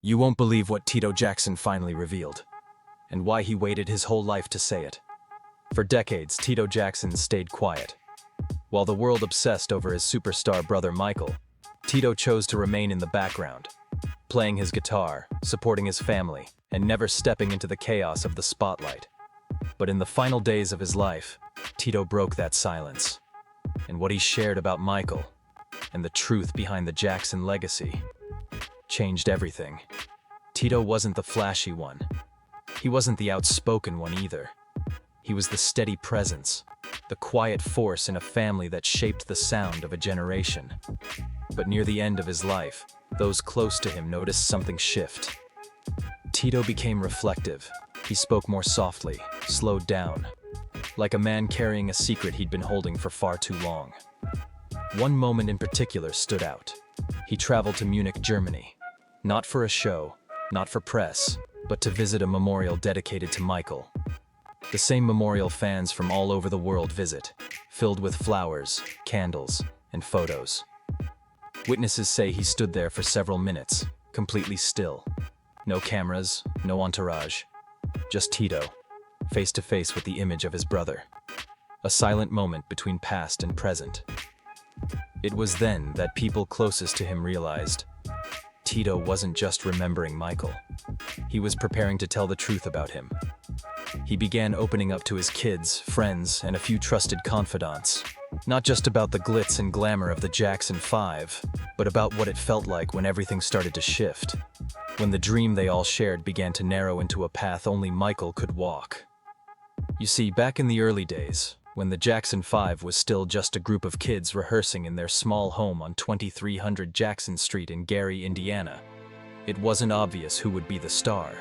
You won't believe what Tito Jackson finally revealed, and why he waited his whole life to say it. For decades, Tito Jackson stayed quiet. While the world obsessed over his superstar brother Michael, Tito chose to remain in the background, playing his guitar, supporting his family, and never stepping into the chaos of the spotlight. But in the final days of his life, Tito broke that silence. And what he shared about Michael, and the truth behind the Jackson legacy, changed everything. Tito wasn't the flashy one. He wasn't the outspoken one either. He was the steady presence, the quiet force in a family that shaped the sound of a generation. But near the end of his life, those close to him noticed something shift. Tito became reflective. He spoke more softly, slowed down, like a man carrying a secret he'd been holding for far too long. One moment in particular stood out. He traveled to Munich, Germany. Not for a show, not for press, but to visit a memorial dedicated to Michael. The same memorial fans from all over the world visit, filled with flowers, candles, and photos. Witnesses say he stood there for several minutes, completely still. No cameras, no entourage. Just Tito, face to face with the image of his brother. A silent moment between past and present. It was then that people closest to him realized Tito wasn't just remembering Michael. He was preparing to tell the truth about him. He began opening up to his kids, friends, and a few trusted confidants. Not just about the glitz and glamour of the Jackson 5, but about what it felt like when everything started to shift. When the dream they all shared began to narrow into a path only Michael could walk. You see, back in the early days, when the Jackson 5 was still just a group of kids rehearsing in their small home on 2300 Jackson Street in Gary, Indiana, it wasn't obvious who would be the star.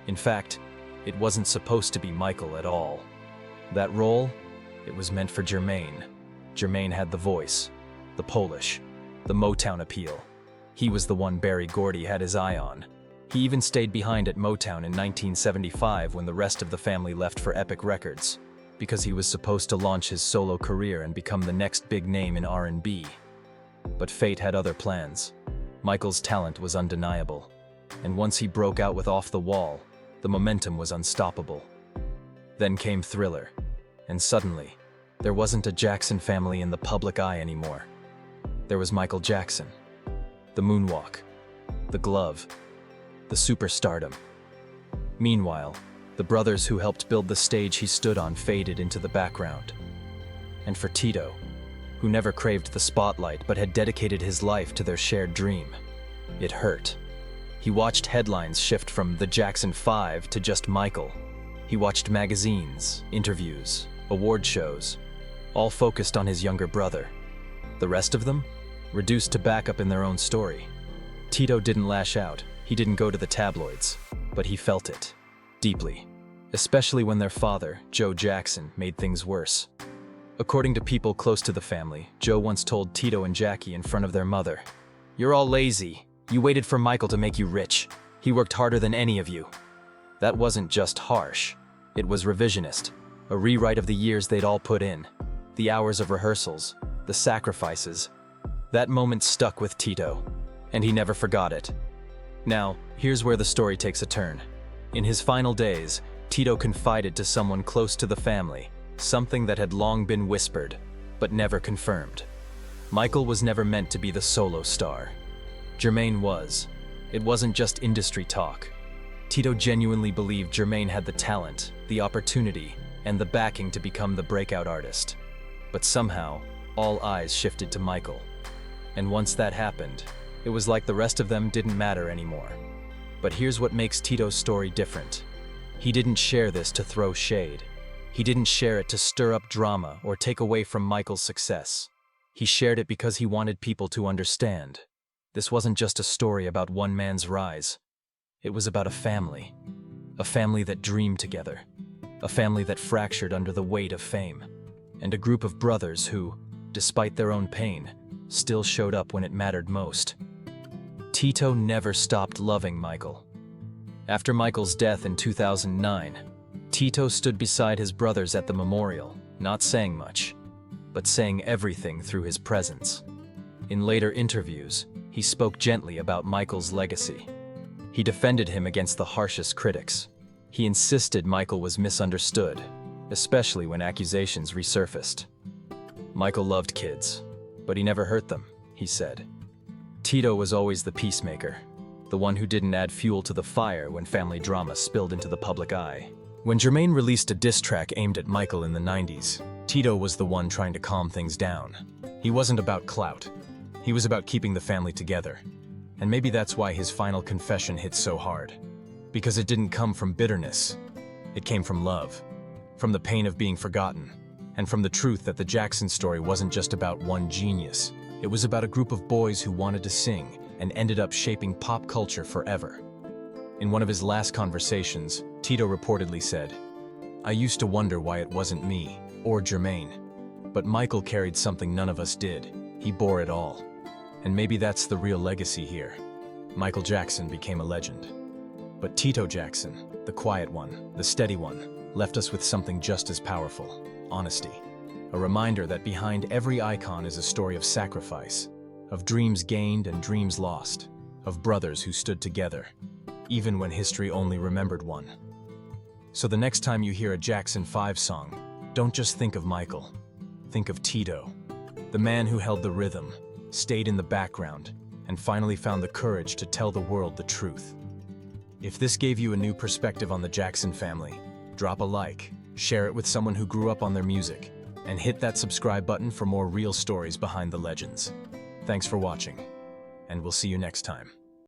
In fact, it wasn't supposed to be Michael at all. That role, it was meant for Jermaine. Jermaine had the voice, the Polish, the Motown appeal. He was the one Berry Gordy had his eye on. He even stayed behind at Motown in 1975 when the rest of the family left for Epic Records, because he was supposed to launch his solo career and become the next big name in R&B. But fate had other plans. Michael's talent was undeniable, and once he broke out with Off the Wall, the momentum was unstoppable. Then came Thriller, and suddenly, there wasn't a Jackson family in the public eye anymore. There was Michael Jackson. The moonwalk, the glove, the superstardom. Meanwhile, the brothers who helped build the stage he stood on faded into the background. And for Tito, who never craved the spotlight but had dedicated his life to their shared dream, it hurt. He watched headlines shift from the Jackson 5 to just Michael. He watched magazines, interviews, award shows, all focused on his younger brother. The rest of them? Reduced to backup in their own story. Tito didn't lash out, he didn't go to the tabloids, but he felt it, deeply. Especially when their father, Joe Jackson, made things worse. According to people close to the family, Joe once told Tito and Jackie in front of their mother, "You're all lazy. You waited for Michael to make you rich. He worked harder than any of you." That wasn't just harsh, it was revisionist, a rewrite of the years they'd all put in, the hours of rehearsals, the sacrifices. That moment stuck with Tito, and he never forgot it. Now, here's where the story takes a turn. In his final days, Tito confided to someone close to the family, something that had long been whispered, but never confirmed. Michael was never meant to be the solo star. Jermaine was. It wasn't just industry talk. Tito genuinely believed Jermaine had the talent, the opportunity, and the backing to become the breakout artist. But somehow, all eyes shifted to Michael. And once that happened, it was like the rest of them didn't matter anymore. But here's what makes Tito's story different. He didn't share this to throw shade. He didn't share it to stir up drama or take away from Michael's success. He shared it because he wanted people to understand. This wasn't just a story about one man's rise. It was about a family that dreamed together, a family that fractured under the weight of fame, and a group of brothers who, despite their own pain, still showed up when it mattered most. Tito never stopped loving Michael. After Michael's death in 2009, Tito stood beside his brothers at the memorial, not saying much, but saying everything through his presence. In later interviews, he spoke gently about Michael's legacy. He defended him against the harshest critics. He insisted Michael was misunderstood, especially when accusations resurfaced. Michael loved kids, but he never hurt them, he said. Tito was always the peacemaker, the one who didn't add fuel to the fire when family drama spilled into the public eye. When Jermaine released a diss track aimed at Michael in the 90s, Tito was the one trying to calm things down. He wasn't about clout. He was about keeping the family together. And maybe that's why his final confession hit so hard. Because it didn't come from bitterness. It came from love. From the pain of being forgotten. And from the truth that the Jackson story wasn't just about one genius. It was about a group of boys who wanted to sing and ended up shaping pop culture forever. In one of his last conversations, Tito reportedly said, "I used to wonder why it wasn't me, or Jermaine. But Michael carried something none of us did. He bore it all. And maybe that's the real legacy here. Michael Jackson became a legend. But Tito Jackson, the quiet one, the steady one, left us with something just as powerful: honesty. A reminder that behind every icon is a story of sacrifice, of dreams gained and dreams lost, of brothers who stood together, even when history only remembered one." So the next time you hear a Jackson 5 song, don't just think of Michael. Think of Tito, the man who held the rhythm, stayed in the background, and finally found the courage to tell the world the truth. If this gave you a new perspective on the Jackson family, drop a like, share it with someone who grew up on their music, and hit that subscribe button for more real stories behind the legends. Thanks for watching, and we'll see you next time.